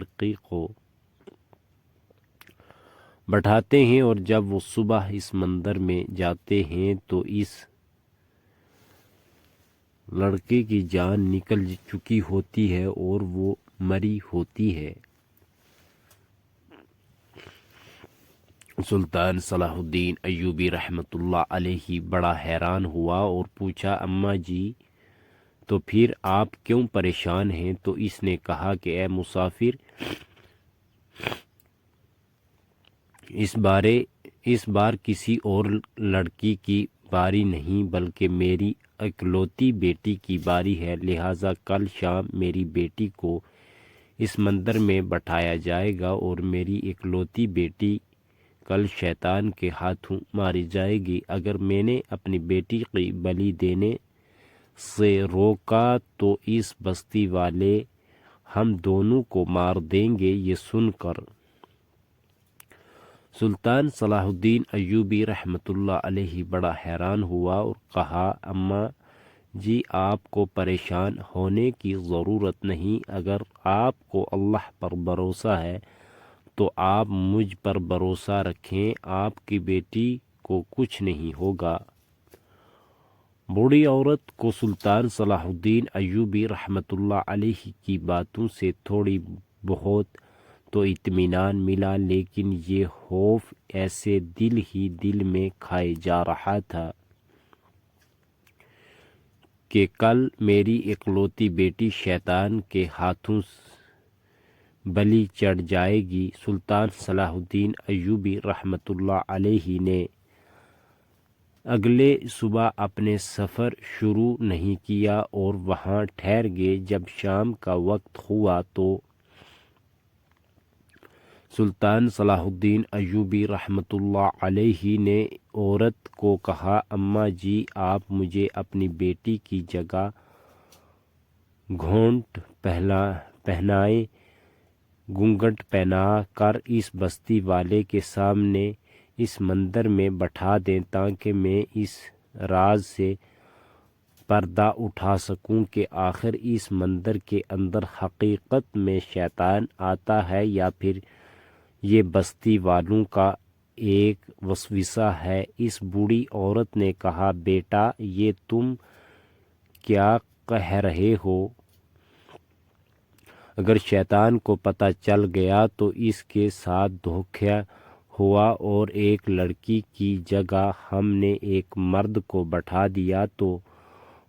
لڑکی کو بٹھاتے ہیں، اور جب وہ صبح اس مندر میں جاتے ہیں تو اس لڑکے کی جان نکل چکی ہوتی ہے اور وہ مری ہوتی ہے۔ سلطان صلاح الدین ایوبی رحمۃ اللہ علیہ بڑا حیران ہوا اور پوچھا، اماں جی تو پھر آپ کیوں پریشان ہیں؟ تو اس نے کہا کہ اے مسافر، اس بار کسی اور لڑکی کی باری نہیں بلکہ میری اکلوتی بیٹی کی باری ہے، لہٰذا کل شام میری بیٹی کو اس مندر میں بٹھایا جائے گا اور میری اکلوتی بیٹی کل شیطان کے ہاتھوں ماری جائے گی۔ اگر میں نے اپنی بیٹی کی بلی دینے سے روکا تو اس بستی والے ہم دونوں کو مار دیں گے۔ یہ سن کر سلطان صلاح الدین ایوبی رحمۃ اللہ علیہ بڑا حیران ہوا اور کہا، اماں جی آپ کو پریشان ہونے کی ضرورت نہیں، اگر آپ کو اللہ پر بھروسہ ہے تو آپ مجھ پر بھروسہ رکھیں، آپ کی بیٹی کو کچھ نہیں ہوگا۔ بوڑھی عورت کو سلطان صلاح الدین ایوبی رحمۃ اللہ علیہ کی باتوں سے تھوڑی بہت تو اطمینان ملا، لیکن یہ خوف ایسے دل ہی دل میں کھائے جا رہا تھا کہ کل میری اکلوتی بیٹی شیطان کے ہاتھوں بلی چڑھ جائے گی۔ سلطان صلاح الدین ایوبی رحمۃ اللہ علیہ نے اگلے صبح اپنے سفر شروع نہیں کیا اور وہاں ٹھہر گئے۔ جب شام کا وقت ہوا تو سلطان صلاح الدین ایوبی رحمۃ اللہ علیہ نے عورت کو کہا، اماں جی آپ مجھے اپنی بیٹی کی جگہ گھونٹ پہنائیں، گھونگھٹ پہنا کر اس بستی والے کے سامنے اس مندر میں بٹھا دیں تاکہ میں اس راز سے پردہ اٹھا سکوں کہ آخر اس مندر کے اندر حقیقت میں شیطان آتا ہے یا پھر یہ بستی والوں کا ایک وسوسہ ہے۔ اس بوڑھی عورت نے کہا، بیٹا یہ تم کیا کہہ رہے ہو؟ اگر شیطان کو پتہ چل گیا تو اس کے ساتھ دھوکہ ہوا اور ایک لڑکی کی جگہ ہم نے ایک مرد کو بٹھا دیا تو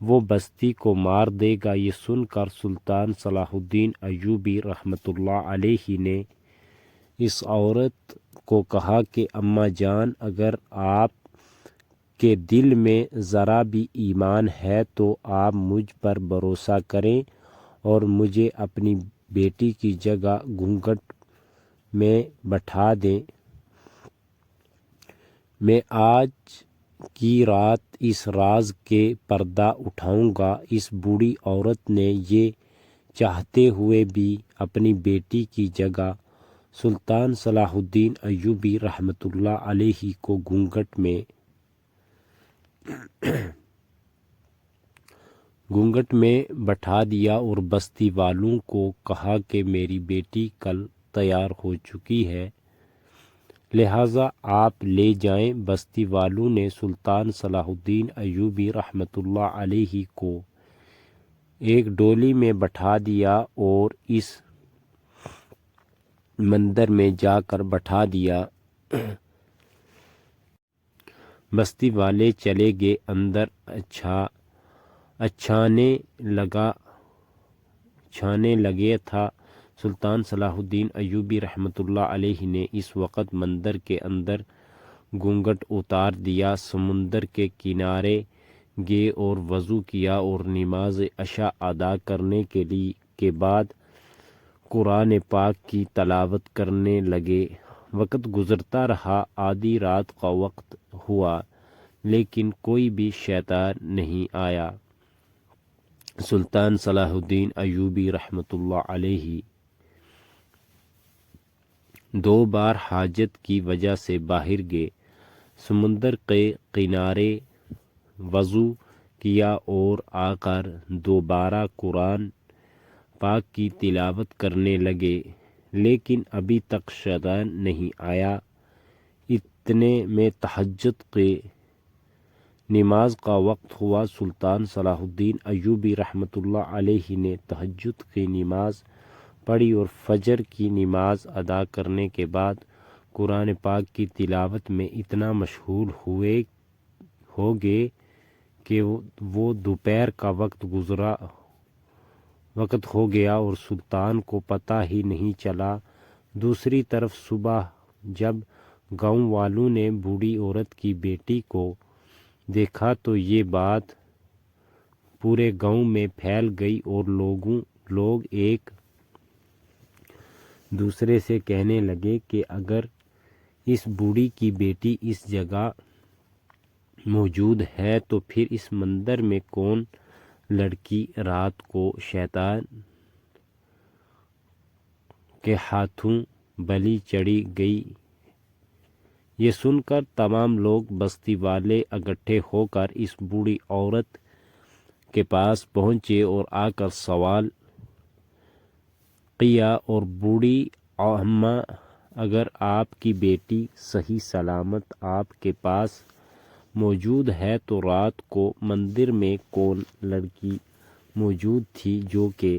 وہ بستی کو مار دے گا۔ یہ سن کر سلطان صلاح الدین ایوبی رحمۃ اللہ علیہ نے اس عورت کو کہا کہ اماں جان اگر آپ کے دل میں ذرا بھی ایمان ہے تو آپ مجھ پر بھروسہ کریں اور مجھے اپنی بیٹی کی جگہ گھونگھٹ میں بٹھا دیں۔ میں آج کی رات اس راز کے پردہ اٹھاؤں گا۔ اس بوڑھی عورت نے یہ چاہتے ہوئے بھی اپنی بیٹی کی جگہ سلطان صلاح الدین ایوبی رحمۃ اللہ علیہ کو گھونگھٹ میں بٹھا دیا اور بستی والوں کو کہا کہ میری بیٹی کل تیار ہو چکی ہے، لہٰذا آپ لے جائیں۔ بستی والوں نے سلطان صلاح الدین ایوبی رحمۃ اللہ علیہ کو ایک ڈولی میں بٹھا دیا اور اس مندر میں جا کر بٹھا دیا۔ بستی والے چلے گئے، اندر چھانے لگے تھا۔ سلطان صلاح الدین ایوبی رحمۃ اللہ علیہ نے اس وقت مندر کے اندر گھونگھٹ اتار دیا، سمندر کے کنارے گئے اور وضو کیا اور نماز عشاء ادا کرنے کے بعد قرآن پاک کی تلاوت کرنے لگے۔ وقت گزرتا رہا، آدھی رات کا وقت ہوا لیکن کوئی بھی شیطان نہیں آیا۔ سلطان صلاح الدین ایوبی رحمۃ اللہ علیہ 2 بار حاجت کی وجہ سے باہر گئے، سمندر کے کنارے وضو کیا اور آ کر دوبارہ قرآن پاک کی تلاوت کرنے لگے۔ لیکن ابھی تک شیطان نہیں آیا۔ اتنے میں تہجد کی نماز کا وقت ہوا۔ سلطان صلاح الدین ایوبی رحمۃ اللہ علیہ نے تہجد کی نماز پڑھی اور فجر کی نماز ادا کرنے کے بعد قرآن پاک کی تلاوت میں اتنا مشغول ہو گئے کہ وہ دوپہر کا وقت ہو گیا اور سلطان کو پتہ ہی نہیں چلا۔ دوسری طرف صبح جب گاؤں والوں نے بوڑھی عورت کی بیٹی کو دیکھا تو یہ بات پورے گاؤں میں پھیل گئی اور لوگ ایک دوسرے سے کہنے لگے کہ اگر اس بوڑھی کی بیٹی اس جگہ موجود ہے تو پھر اس مندر میں کون لڑکی رات کو شیطان کے ہاتھوں بلی چڑھی گئی۔ یہ سن کر تمام لوگ بستی والے اکٹھے ہو کر اس بوڑھی عورت کے پاس پہنچے اور آ کر سوال کیا اور بوڑھی اماں، اگر آپ کی بیٹی صحیح سلامت آپ کے پاس موجود ہے تو رات کو مندر میں کون لڑکی موجود تھی جو کہ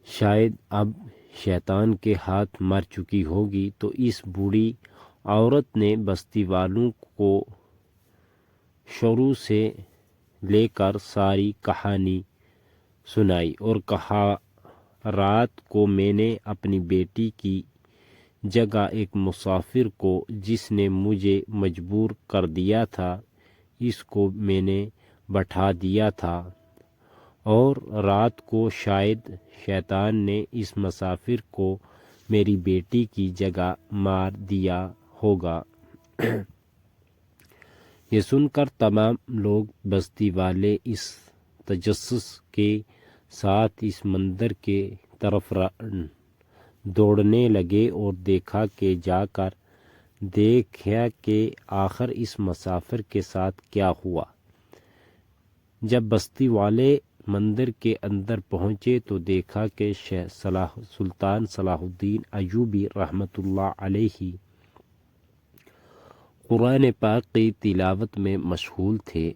شاید اب شیطان کے ہاتھ مر چکی ہوگی؟ تو اس بوڑھی عورت نے بستی والوں کو شروع سے لے کر ساری کہانی سنائی اور کہا، رات کو میں نے اپنی بیٹی کی جگہ ایک مسافر کو جس نے مجھے مجبور کر دیا تھا اس کو میں نے بٹھا دیا تھا، اور رات کو شاید شیطان نے اس مسافر کو میری بیٹی کی جگہ مار دیا ہوگا۔ یہ سن کر تمام لوگ بستی والے اس تجسس کے ساتھ اس مندر کے طرف دوڑنے لگے اور جا کر دیکھا کہ آخر اس مسافر کے ساتھ کیا ہوا۔ جب بستی والے مندر کے اندر پہنچے تو دیکھا کہ سلطان صلاح الدین ایوبی رحمۃ اللہ علیہ قرآن پاک کی تلاوت میں مشغول تھے۔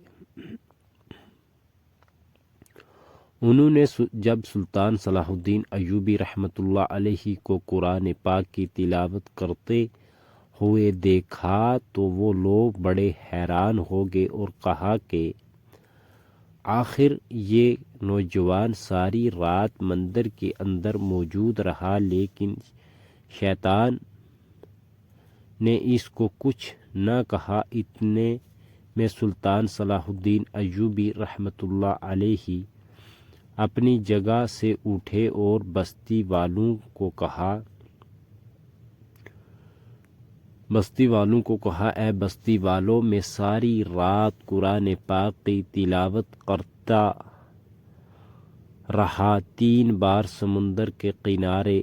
انہوں نے جب سلطان صلاح الدین ایوبی رحمۃ اللہ علیہ کو قرآن پاک کی تلاوت کرتے ہوئے دیکھا تو وہ لوگ بڑے حیران ہو گئے اور کہا کہ آخر یہ نوجوان ساری رات مندر کے اندر موجود رہا لیکن شیطان نے اس کو کچھ نہ کہا۔ اتنے میں سلطان صلاح الدین ایوبی رحمۃ اللہ علیہ اپنی جگہ سے اٹھے اور بستی والوں کو کہا، اے بستی والوں، میں ساری رات قرآن پاک کی تلاوت کرتا رہا، 3 بار سمندر کے کنارے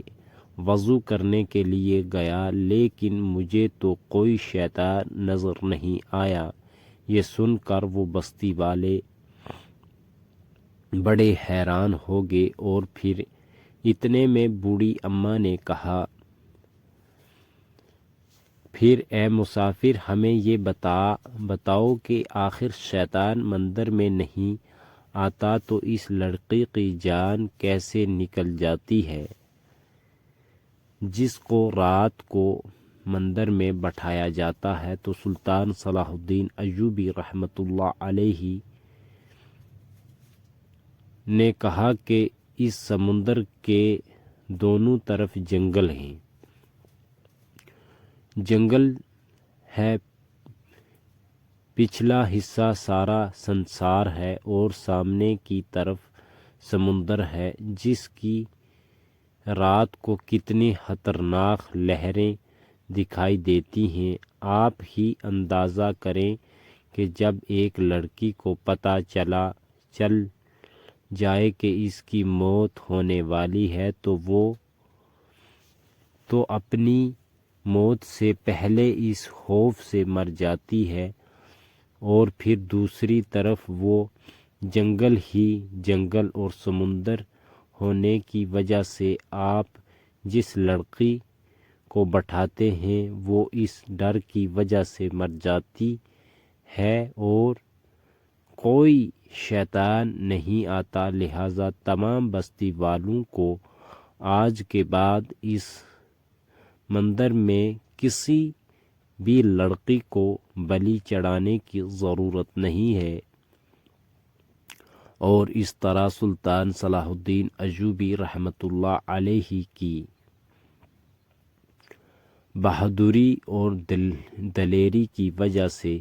وضو کرنے کے لیے گیا لیکن مجھے تو کوئی شیطان نظر نہیں آیا۔ یہ سن کر وہ بستی والے بڑے حیران ہو گئے اور پھر اتنے میں بوڑھی اماں نے کہا، پھر اے مسافر ہمیں یہ بتاؤ کہ آخر شیطان مندر میں نہیں آتا تو اس لڑکی کی جان کیسے نکل جاتی ہے جس کو رات کو مندر میں بٹھایا جاتا ہے؟ تو سلطان صلاح الدین ایوبی رحمۃ اللہ علیہ نے کہا کہ اس سمندر کے دونوں طرف جنگل ہیں، جنگل ہے، پچھلا حصہ سارا سنسار ہے اور سامنے کی طرف سمندر ہے جس کی رات کو کتنی خطرناک لہریں دکھائی دیتی ہیں۔ آپ ہی اندازہ کریں کہ جب ایک لڑکی کو پتہ چل جائے کہ اس کی موت ہونے والی ہے تو وہ تو اپنی موت سے پہلے اس خوف سے مر جاتی ہے، اور پھر دوسری طرف وہ جنگل ہی جنگل اور سمندر ہونے کی وجہ سے آپ جس لڑکی کو بٹھاتے ہیں وہ اس ڈر کی وجہ سے مر جاتی ہے اور کوئی شیطان نہیں آتا، لہٰذا تمام بستی والوں کو آج کے بعد اس مندر میں کسی بھی لڑکی کو بلی چڑھانے کی ضرورت نہیں ہے۔ اور اس طرح سلطان صلاح الدین ایوبی رحمۃ اللہ علیہ کی بہادری اور دلیری کی وجہ سے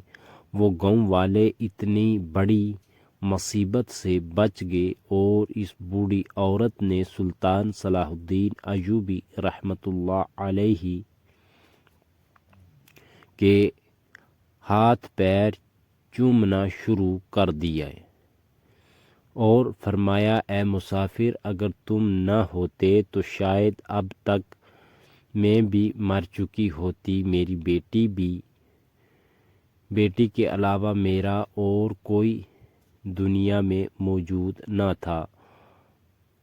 وہ گاؤں والے اتنی بڑی مصیبت سے بچ گئے اور اس بوڑھی عورت نے سلطان صلاح الدین ایوبی رحمۃ اللہ علیہ کے ہاتھ پیر چومنا شروع کر دیا اور فرمایا، اے مسافر، اگر تم نہ ہوتے تو شاید اب تک میں بھی مر چکی ہوتی، میری بیٹی کے علاوہ میرا اور کوئی دنیا میں موجود نہ تھا،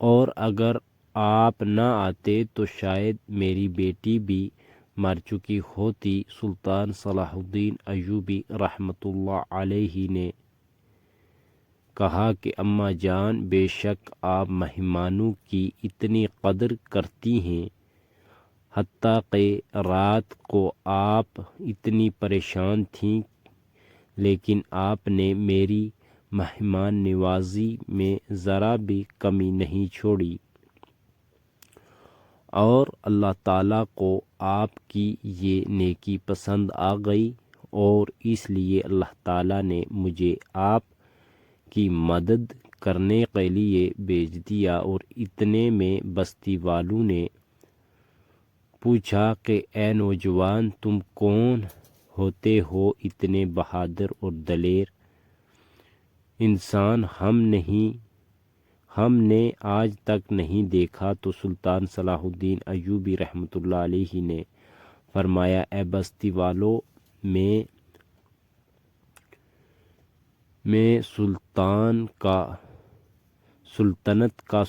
اور اگر آپ نہ آتے تو شاید میری بیٹی بھی مر چکی ہوتی۔ سلطان صلاح الدین ایوبی رحمۃ اللہ علیہ نے کہا کہ اماں جان، بے شک آپ مہمانوں کی اتنی قدر کرتی ہیں، حتیٰ کہ رات کو آپ اتنی پریشان تھیں لیکن آپ نے میری مہمان نوازی میں ذرا بھی کمی نہیں چھوڑی، اور اللہ تعالیٰ کو آپ کی یہ نیکی پسند آ گئی، اور اس لیے اللہ تعالیٰ نے مجھے آپ کی مدد کرنے کے لیے بھیج دیا۔ اور اتنے میں بستی والوں نے پوچھا کہ اے نوجوان، تم کون ہوتے ہو؟ اتنے بہادر اور دلیر انسان ہم نے آج تک نہیں دیکھا۔ تو سلطان صلاح الدین ایوبی رحمۃ اللہ علیہ نے فرمایا، اے بستی والو، میں سلطنت کا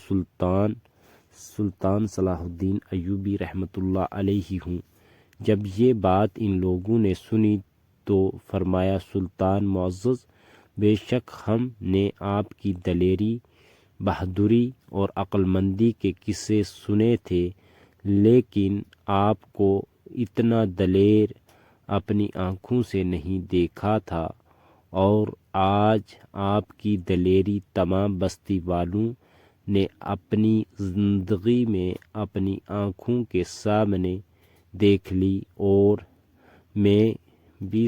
سلطان صلاح الدین ایوبی رحمۃ اللہ علیہ ہوں۔ جب یہ بات ان لوگوں نے سنی تو فرمایا، سلطان معزز، بے شک ہم نے آپ کی دلیری، بہادری اور عقل مندی کے قصے سنے تھے، لیکن آپ کو اتنا دلیر اپنی آنکھوں سے نہیں دیکھا تھا، اور آج آپ کی دلیری تمام بستی والوں نے اپنی زندگی میں اپنی آنکھوں کے سامنے دیکھ لی، اور میں بھی